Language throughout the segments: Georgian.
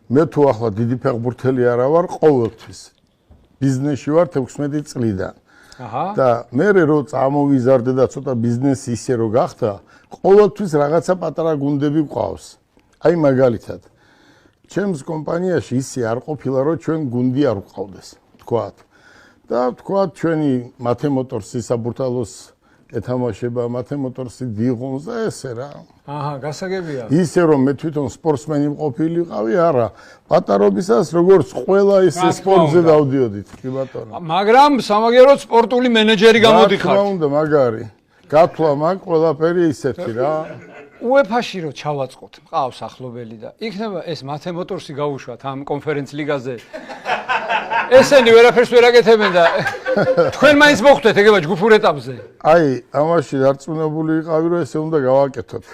მე თუ ახლა დიდი ფეხბურთელი არა ვარ, ყოველთვის ბიზნესში ვარ 16 წლიდან. და მე რო წამოვიზარდე და ცოტა ბიზნესი ისე რო გახდა, ყოველთვის რაღაცა პატარა გუნდები გვყავს. აი მაგალითად, ჩემს კომპანიაში ისე არ ყოფილა, რომ ჩვენ გუნდი არ ვყავდეს, თქვათ. და თქვათ ჩვენი მათემოტორსი საბურთალოს ეთამაშება, მათემოტორსი დიღონს და ესე რა. გასაგებია. ისე რომ მე თვითონ სპორტსმენი მყოფილიყავი, არა. პატარობისას როგორც ყველა ისე სპორტზე დავდიოდით, კი ბატონო. მაგრამ სამაგეროდ სპორტული მენეჯერი გამოდიხარ. რა უნდა მაგარი. გათვლა მაგ ყველაფერი ისეთი რა. UEFA-ში რო ჩავაწყოთ, მყავს ახლობელი და იქნება ეს მათემოტორსი გაუშვათ ამ კონფერენც ლიგაზე. ესენი ვერაფერს ვერ აკეთებენ და თქვენ მაინც მოხვდეთ ეგება ჯგუფურ ეტაპზე. აი, ამაში დარწმუნებული ვიყავი, რომ ესე უნდა გავაკეთოთ.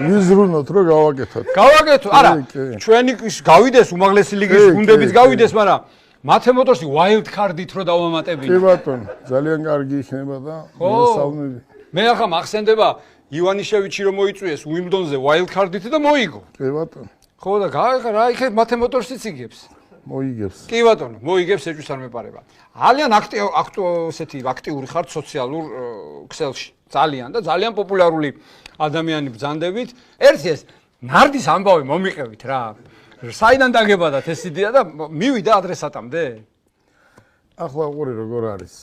ვიზრუნოთ, რომ გავაკეთოთ. გავაკეთოთ. არა, ჩვენი გავიდეს უმაღლესი ლიგის გუნდებიც გავიდეს, მაგრამ მათემოტორსი wild card-ით რო დავამატებინო. კი ბატონო, ძალიან კარგი იქნება და მესალმები. მე ახლა მახსენდება ივანიშევიჩი რომ მოიწვიეს უიმბლდონზე wild card-ით და მოიგო. კი ბატონო. ხო და რა იქეთ მათემოტორსიც იგებს. მოიგებს. კი ბატონო, მოიგებს ეჭვს არ მეპარება. ძალიან აქტიური ხართ სოციალურ ქსელში. ძალიან და ძალიან პოპულარული ადამიანი ბრძანდებით. ერთი ეს ნარდის ამბავი მომიყევით რა. საიდან დაგებადათ ეს იდეა და მივიდა ადრესატამდე? ახლა უყური როგორ არის?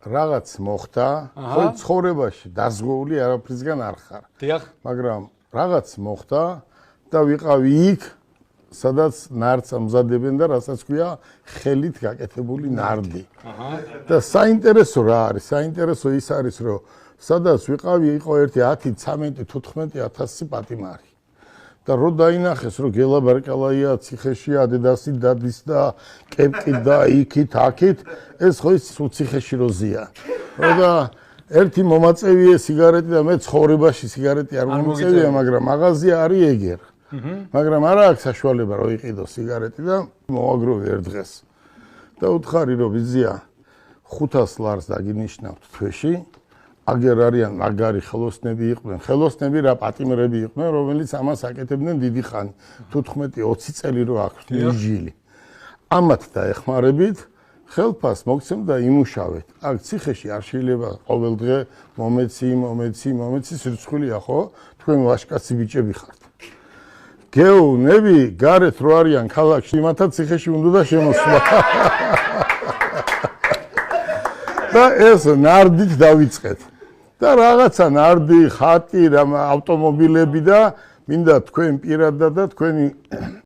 რაღაც მოხდა, ხო ცხოვრებაში დაზღვეული არაფრისგან არ ხარ. დიახ. მაგრამ რაღაც მოხდა და ვიყავი იქ, სადაც ნარდს ამზადებენ და რასაც ქვია ხელით გაკეთებული ნარდი. და საინტერესო რა არის? საინტერესო ის არის, რომ სადაც ვიყავი, იყო ერთი 10, 13, 15000 პატიმარი. და რო დაინახეს, რომ გელა ბარკალაია ციხეში ადედასი დადის და კეპკი და იქით, აქით, ეს ხო ის ციხეში როზია. და ერთი მომაწევია სიგარეტი და მე ცხოვრებაში სიგარეტი არ მომწევია, მაგრამ მაღაზია არის ეგერ. მაგრამ არა აქვს საშუალება რომ იყიდო სიგარეტი და მოაგროვე ერთ დღეს. და უთხარი რომ ბიზია 500 ლარს დაგინიშნავთ თვეში. აგერ არიან მაგარი ხელოსნები იყვნენ. ხელოსნები რა პატიმრები იყვნენ, რომელიც ამას აკეთებდნენ დიდი ხანი. 15-20 წელი რო აქვს მიჯილი. ამათ დაეხმარებით ხელფას მოგცემ და იმუშავეთ. აქ ციხეში არ შეიძლება ყოველ დღე მომეცი, სირცხვილია ხო? თქვენ ვაშკაცი ბიჭები ხართ. გეუნები გარეთ რო არიან ქალაქში, მათაც ციხეში უნდა და შემოსვლა. და ეს ნარდით დავიწყეთ. და რაღაცა ნარდი, ხატი, ავტომობილები და მინდა თქვენ პირადად და თქვენი